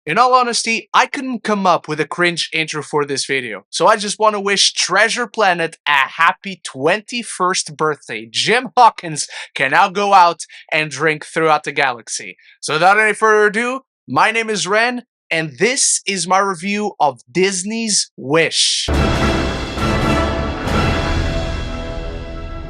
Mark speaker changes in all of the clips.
Speaker 1: In all honesty, I couldn't come up with a cringe intro for this video, so I just want to wish Treasure Planet a happy 21st birthday. Jim Hawkins can now go out and drink throughout the galaxy. So without any further ado, my name is Ren, and this is my review of Disney's Wish.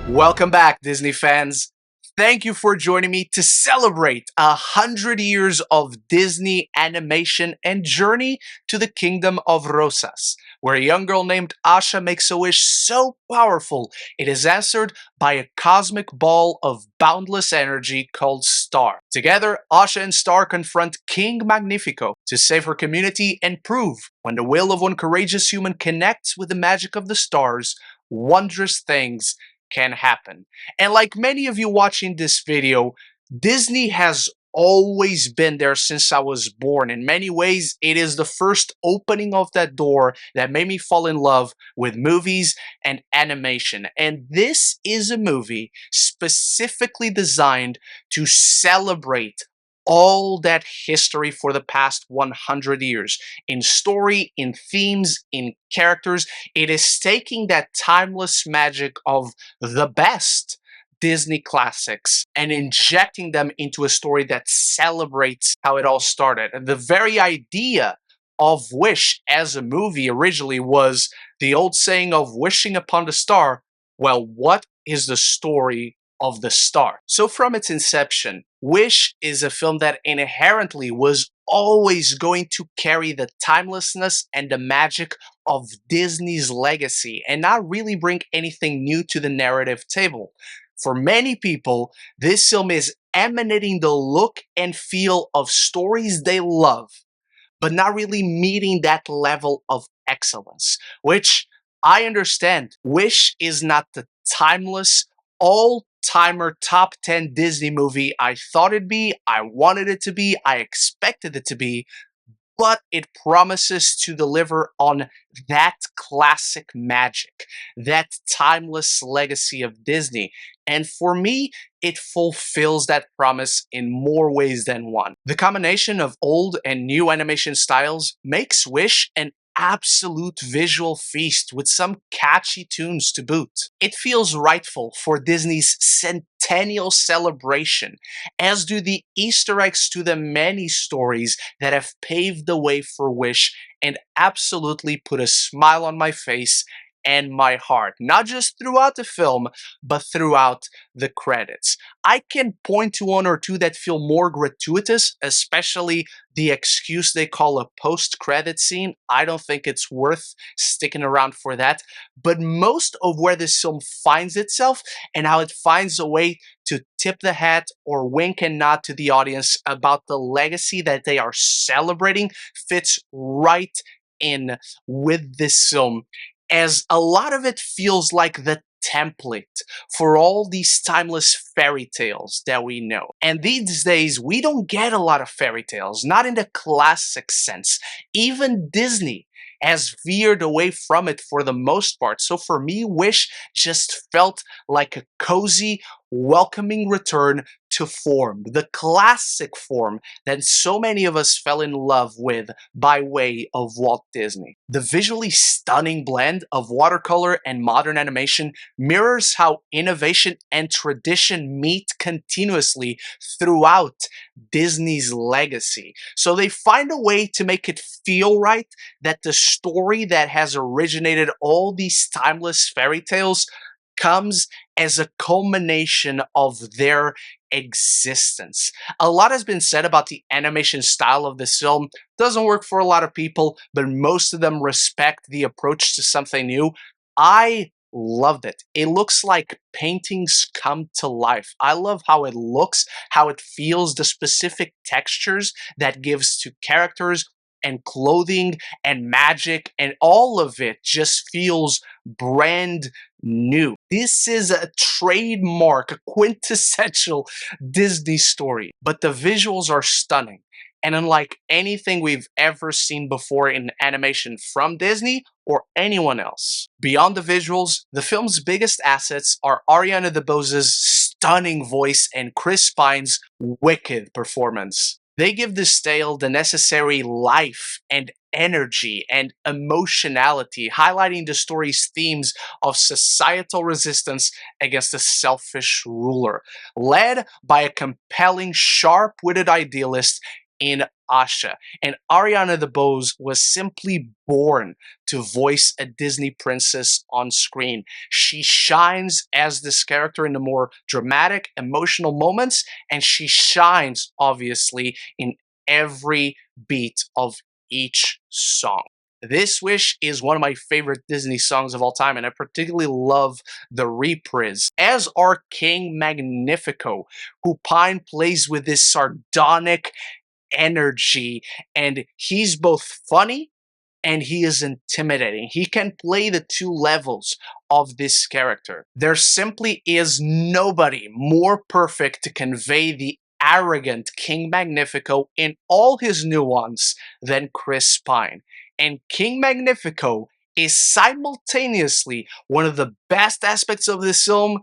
Speaker 1: Welcome back, Disney fans. Thank you for joining me to celebrate 100 years of Disney animation and journey to the kingdom of Rosas, where a young girl named Asha makes a wish so powerful it is answered by a cosmic ball of boundless energy called Star. Together, Asha and Star confront King Magnifico to save her community and prove when the will of one courageous human connects with the magic of the stars, wondrous things can happen. And like many of you watching this video, Disney has always been there since I was born. In many ways, it is the first opening of that door that made me fall in love with movies and animation. And this is a movie specifically designed to celebrate all that history for the past 100 years. In story, in themes, in characters, it is taking that timeless magic of the best Disney classics and injecting them into a story that celebrates how it all started. And the very idea of Wish as a movie originally was the old saying of wishing upon the star. Well, what is the story of the star? So from its inception, Wish is a film that inherently was always going to carry the timelessness and the magic of Disney's legacy and not really bring anything new to the narrative table. For many people, this film is emanating the look and feel of stories they love, but not really meeting that level of excellence, which I understand. Wish is not the timeless, all-timer top 10 Disney movie I thought it'd be, I wanted it to be, I expected it to be, but it promises to deliver on that classic magic, that timeless legacy of Disney. And for me, it fulfills that promise in more ways than one. The combination of old and new animation styles makes Wish an absolute visual feast with some catchy tunes to boot. It feels rightful for Disney's centennial celebration, as do the Easter eggs to the many stories that have paved the way for Wish and absolutely put a smile on my face and my heart, not just throughout the film, but throughout the credits. I can point to one or two that feel more gratuitous, especially the excuse they call a post-credit scene. I don't think it's worth sticking around for that, but most of where this film finds itself and how it finds a way to tip the hat or wink and nod to the audience about the legacy that they are celebrating fits right in with this film, as a lot of it feels like the template for all these timeless fairy tales that we know. And these days, we don't get a lot of fairy tales, not in the classic sense. Even Disney has veered away from it for the most part. So for me, Wish just felt like a cozy, welcoming return to form, the classic form that so many of us fell in love with by way of Walt Disney. The visually stunning blend of watercolor and modern animation mirrors how innovation and tradition meet continuously throughout Disney's legacy. So they find a way to make it feel right that the story that has originated all these timeless fairy tales comes as a culmination of their existence. A lot has been said about the animation style of this film. Doesn't work for a lot of people, but most of them respect the approach to something new. I loved it. It looks like paintings come to life. I love how it looks, how it feels, the specific textures that gives to characters and clothing and magic, and all of it just feels brand new. This is a trademark, a quintessential Disney story, but the visuals are stunning. And unlike anything we've ever seen before in animation from Disney or anyone else. Beyond the visuals, the film's biggest assets are Ariana DeBose's stunning voice and Chris Pine's wicked performance. They give this tale the necessary life and energy and emotionality, highlighting the story's themes of societal resistance against a selfish ruler, led by a compelling, sharp-witted idealist in Asha. And Ariana DeBose was simply born to voice a Disney princess on screen. She shines as this character in the more dramatic, emotional moments, and she shines, obviously, in every beat of each song. This Wish is one of my favorite Disney songs of all time, and I particularly love the reprise, as are King Magnifico, who Pine plays with this sardonic energy, and he's both funny and he is intimidating. He can play the two levels of this character. There simply is nobody more perfect to convey the arrogant King Magnifico in all his nuance than Chris Pine. And King Magnifico is simultaneously one of the best aspects of this film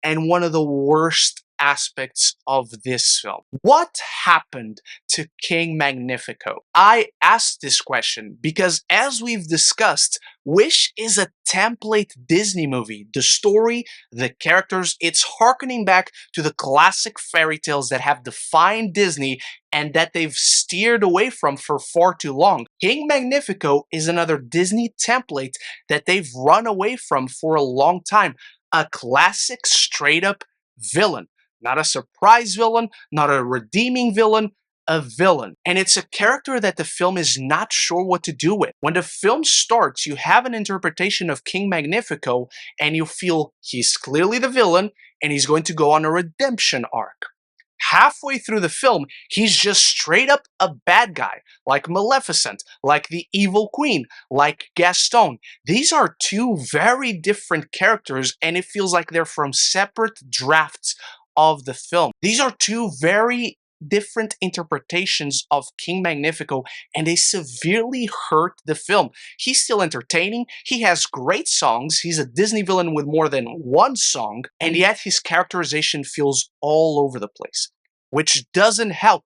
Speaker 1: and one of the worst aspects of this film. What happened to King Magnifico? I asked this question because, as we've discussed, Wish is a template Disney movie. The story, the characters, it's harkening back to the classic fairy tales that have defined Disney and that they've steered away from for far too long. King Magnifico is another Disney template that they've run away from for a long time. A classic straight up villain. Not a surprise villain, not a redeeming villain, a villain. And it's a character that the film is not sure what to do with. When the film starts, you have an interpretation of King Magnifico, and you feel he's clearly the villain, and he's going to go on a redemption arc. Halfway through the film, he's just straight up a bad guy, like Maleficent, like the Evil Queen, like Gaston. These are two very different characters, and it feels like they're from separate drafts of the film. These are two very different interpretations of King Magnifico, and they severely hurt the film. He's still entertaining, he has great songs, he's a Disney villain with more than one song, and yet his characterization feels all over the place, which doesn't help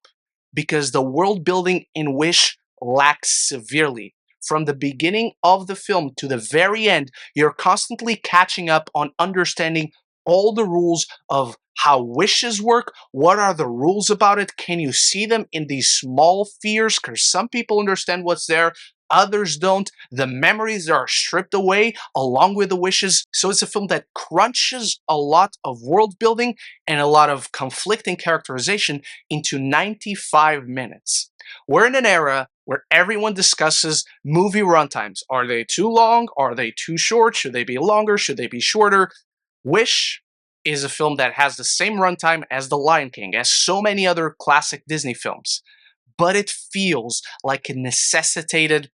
Speaker 1: because the world building in Wish lacks severely. From the beginning of the film to the very end, you're constantly catching up on understanding all the rules of how wishes work. What are the rules about it? Can you see them in these small fears? Because some people understand what's there, others don't. The memories are stripped away along with the wishes. So it's a film that crunches a lot of world building and a lot of conflicting characterization into 95 minutes. We're in an era where everyone discusses movie runtimes. Are they too long? Are they too short? Should they be longer? Should they be shorter? Wish is a film that has the same runtime as The Lion King, as so many other classic Disney films, but it feels like it necessitated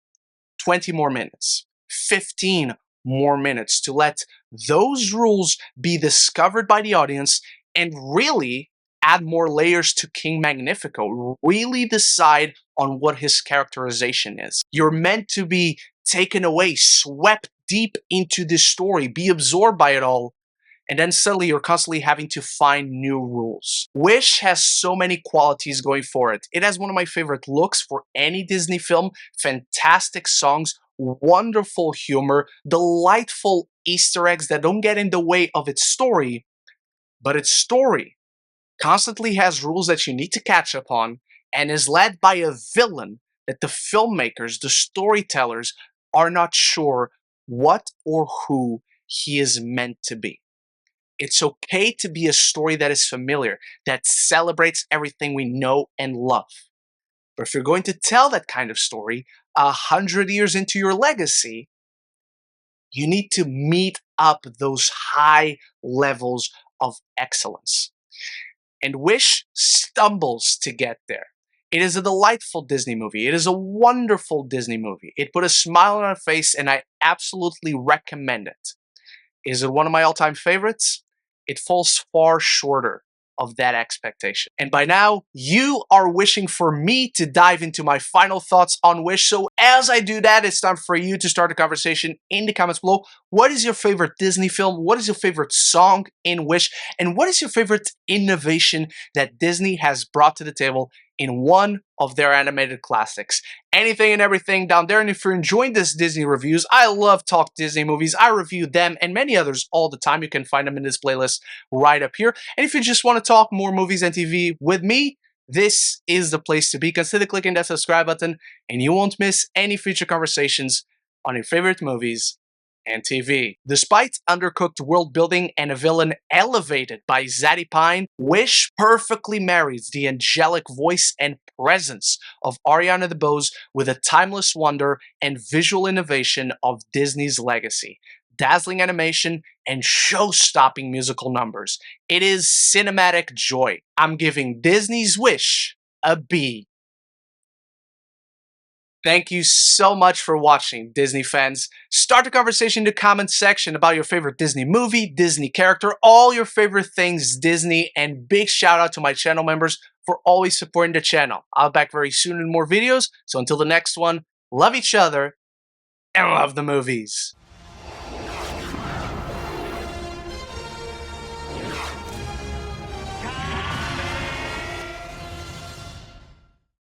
Speaker 1: 20 more minutes, 15 more minutes to let those rules be discovered by the audience and really add more layers to King Magnifico, really decide on what his characterization is. You're meant to be taken away, swept deep into this story, be absorbed by it all, and then suddenly you're constantly having to find new rules. Wish has so many qualities going for it. It has one of my favorite looks for any Disney film, fantastic songs, wonderful humor, delightful Easter eggs that don't get in the way of its story, but its story constantly has rules that you need to catch up on and is led by a villain that the filmmakers, the storytellers, are not sure what or who he is meant to be. It's okay to be a story that is familiar, that celebrates everything we know and love. But if you're going to tell that kind of story 100 years into your legacy, you need to meet up those high levels of excellence. And Wish stumbles to get there. It is a delightful Disney movie. It is a wonderful Disney movie. It put a smile on our face, and I absolutely recommend it. Is it one of my all-time favorites? It falls far shorter of that expectation. And by now, you are wishing for me to dive into my final thoughts on Wish. So as I do that, it's time for you to start a conversation in the comments below. What is your favorite Disney film? What is your favorite song in Wish? And what is your favorite innovation that Disney has brought to the table in one of their animated classics. Anything and everything down there. And if you're enjoying this Disney reviews, I love talk Disney movies. I review them and many others all the time. You can find them in this playlist right up here. And if you just want to talk more movies and TV with me, this is the place to be. Consider clicking that subscribe button and you won't miss any future conversations on your favorite movies and TV. Despite undercooked world building and a villain elevated by Zaddy Pine, Wish perfectly marries the angelic voice and presence of Ariana DeBose with a timeless wonder and visual innovation of Disney's legacy. Dazzling animation and show-stopping musical numbers. It is cinematic joy. I'm giving Disney's Wish a B. Thank you so much for watching, Disney fans. Start the conversation in the comment section about your favorite Disney movie, Disney character, all your favorite things Disney, and big shout out to my channel members for always supporting the channel. I'll be back very soon in more videos, so until the next one, love each other and love the movies.